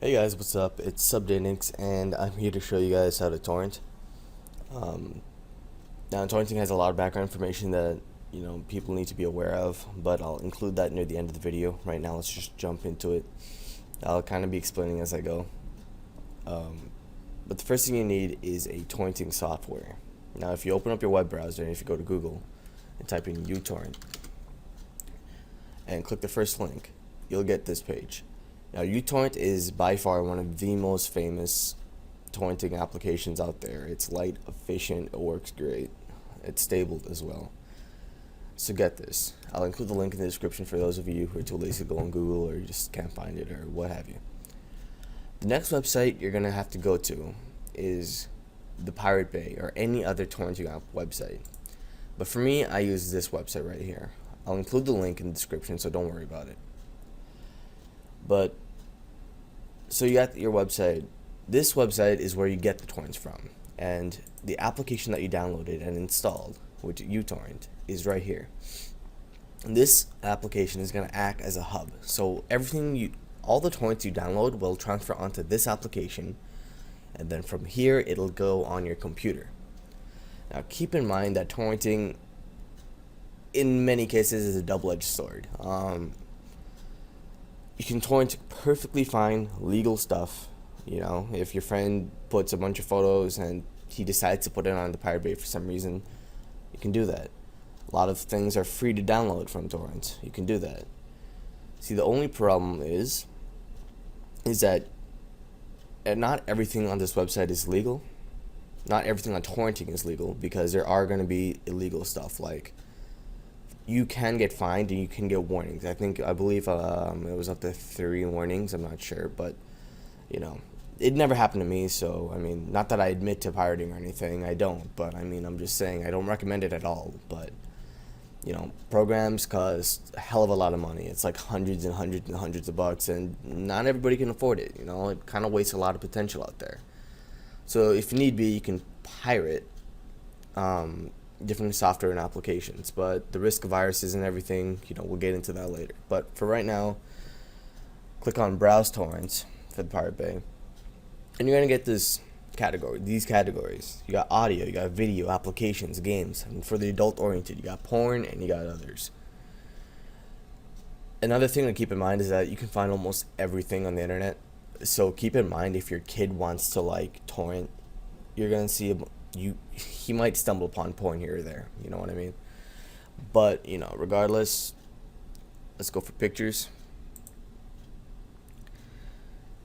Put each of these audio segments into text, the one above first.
Hey guys, what's up? It's S.B.D.X and I'm here to show you guys how to torrent. Um, Now, torrenting has a lot of background information that people need to be aware of, but I'll include that near the end of the video. Right now, let's just jump into it. I'll kind of be explaining as I go. But the first thing you need is a torrenting software. Now, if you open up your web browser and if you go to Google and type in uTorrent and click the first link, you'll get this page. Now, uTorrent is by far one of the most famous torrenting applications out there. It's light, efficient, it works great. It's stable as well. So get this. I'll include the link in the description for those of you who are too lazy to go on Google or you just can't find it or what have you. The next website you're going to have to go to is the Pirate Bay or any other torrenting app website. But for me, I use this website right here. I'll include the link in the description, so don't worry about it. But so you got your website. This website is where you get the torrents from, and the application that you downloaded and installed, which uTorrent, is right here. And this application is going to act as a hub. So all the torrents you download will transfer onto this application, and then from here it'll go on your computer. Now keep in mind that torrenting in many cases is a double-edged sword. You can torrent perfectly fine legal stuff. If your friend puts a bunch of photos and he decides to put it on the Pirate Bay for some reason, you can do that. A lot of things are free to download from torrents. You can do that. See, the only problem is that not everything on this website is legal. Not everything on torrenting is legal, because there are going to be illegal stuff. Like, you can get fined and you can get warnings. I believe it was up to 3 warnings. I'm not sure, but it never happened to me. So not that I admit to pirating or anything. I don't. But I'm just saying I don't recommend it at all. But programs cost a hell of a lot of money. It's like hundreds and hundreds and hundreds of bucks, and not everybody can afford it. It kind of wastes a lot of potential out there. So if need be, you can pirate different software and applications, but the risk of viruses and everything, we'll get into that later. But for right now, click on Browse Torrents for the Pirate Bay, and you're gonna get these categories. You got audio, you got video, applications, games, and for the adult oriented, you got porn and you got others. Another thing to keep in mind is that you can find almost everything on the internet. So keep in mind, if your kid wants to torrent, you're gonna see he might stumble upon porn here or there. You know what I mean? But regardless, let's go for pictures,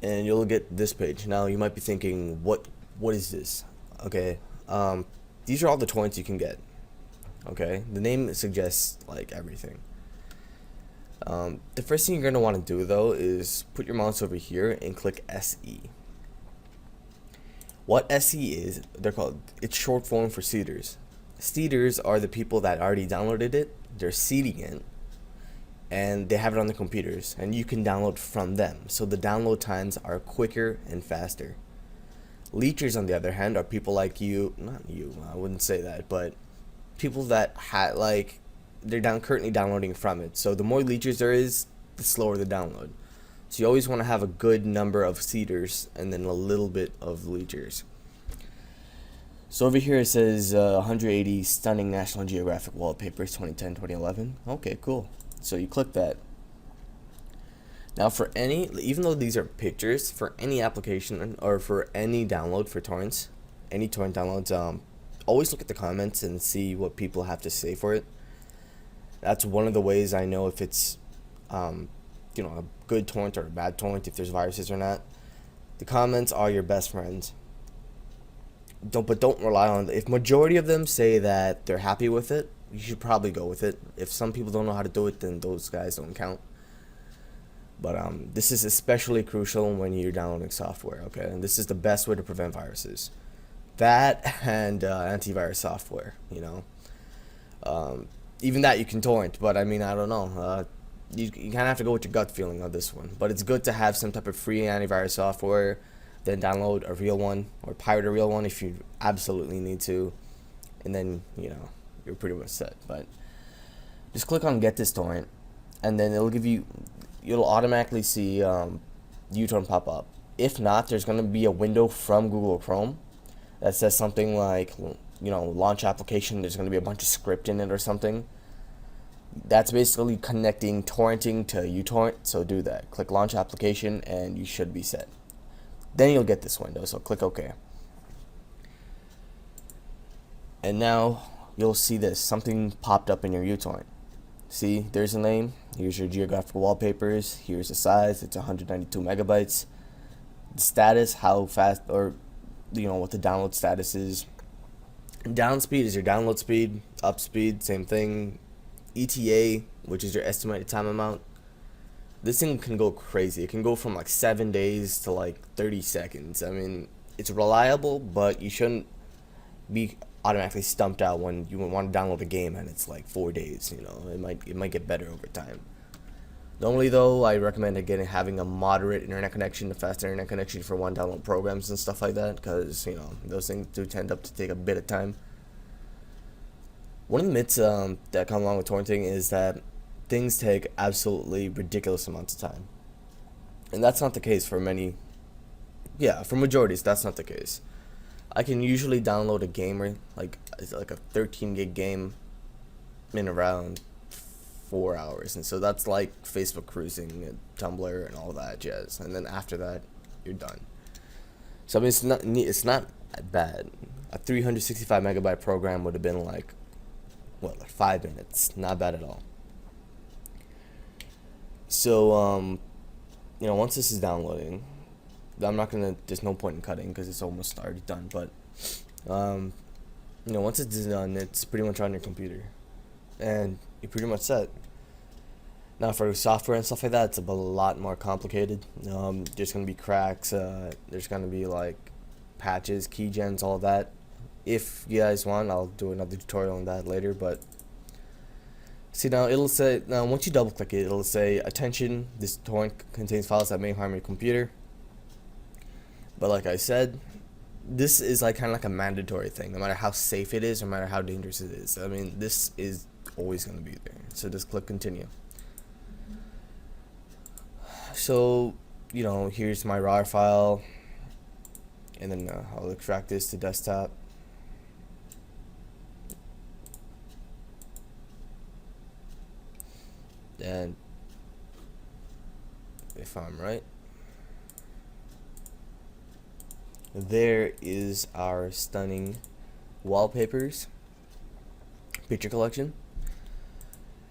and you'll get this page. Now you might be thinking, what is this? Okay, these are all the torrents you can get. Okay, the name suggests everything. The first thing you're going to want to do though is put your mouse over here and click SE. What SE is, it's short form for seeders. Seeders are the people that already downloaded it, they're seeding it, and they have it on their computers, and you can download from them. So the download times are quicker and faster. Leechers, on the other hand, are people like you, not you, I wouldn't say that, but people that they're currently downloading from it. So the more leechers there is, the slower the download. So you always want to have a good number of seeders and then a little bit of leechers. So over here it says 180 stunning National Geographic wallpapers 2010-2011. Okay, cool. So you click that. Now even though these are pictures, for any application or for any download for torrents, any torrent downloads, always look at the comments and see what people have to say for it. That's one of the ways I know if it's a good torrent or a bad torrent, if there's viruses or not. The comments are your best friends. Don't rely on it. If majority of them say that they're happy with it, you should probably go with it. If some people don't know how to do it, then those guys don't count. But this is especially crucial when you're downloading software, okay? And this is the best way to prevent viruses. That and antivirus software, even that you can torrent, but I don't know. You kind of have to go with your gut feeling on this one. But it's good to have some type of free antivirus software, then download a real one or pirate a real one if you absolutely need to, and then you're pretty much set. But just click on Get This Torrent, and then it'll automatically see uTorrent pop up. If not, there's going to be a window from Google Chrome that says something like, launch application. There's going to be a bunch of script in it or something. That's basically connecting torrenting to uTorrent. So do that. Click launch application and you should be set. Then you'll get this window. So click OK. And now you'll see this. Something popped up in your uTorrent. See, there's a name. Here's your geographical wallpapers. Here's the size. It's 192 megabytes. The status, how fast, or what the download status is. Down speed is your download speed. Up speed, same thing. ETA, which is your estimated time amount. This thing can go crazy. It can go from like 7 days to like 30 seconds. I mean, it's reliable, but you shouldn't be automatically stumped out when you want to download a game and it's like 4 days. It might get better over time. Normally though, I recommend having a moderate internet connection, a fast internet connection for one download programs and stuff like that, because those things do tend up to take a bit of time. One of the myths that come along with torrenting is that things take absolutely ridiculous amounts of time, and that's not the case for many. Yeah, for majorities, that's not the case. I can usually download a game like a 13 gig game in around 4 hours, and so that's like Facebook cruising and Tumblr and all that jazz, and then after that you're done. So I mean, it's not bad. A 365 megabyte program would have been like 5 minutes. Not bad at all. So once this is downloading, there's no point in cutting because it's almost already done, but once it's done, it's pretty much on your computer and you're pretty much set. Now for software and stuff like that, it's a lot more complicated. There's going to be cracks, there's going to be like patches, keygens, all that. If you guys want, I'll do another tutorial on that later, but see, now it'll say, once you double click it, it'll say, attention, this torrent contains files that may harm your computer. But like I said, this is kind of like a mandatory thing. No matter how safe it is, no matter how dangerous it is, I mean, this is always going to be there. So just click continue. So here's my RAR file, and then I'll extract this to desktop. And if I'm right, there is our stunning wallpapers picture collection.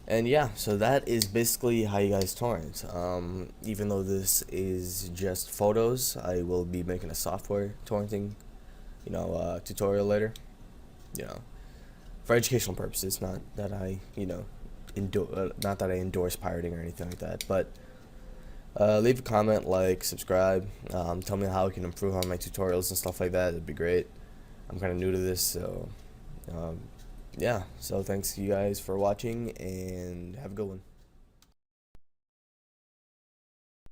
And yeah, so that is basically how you guys torrent. Even though this is just photos, I will be making a software torrenting tutorial later, for educational purposes. Not that I not that I endorse pirating or anything like that, but leave a comment, subscribe, tell me how I can improve on my tutorials and stuff like that. It'd be great. I'm kind of new to this, so yeah, so thanks to you guys for watching, and have a good one.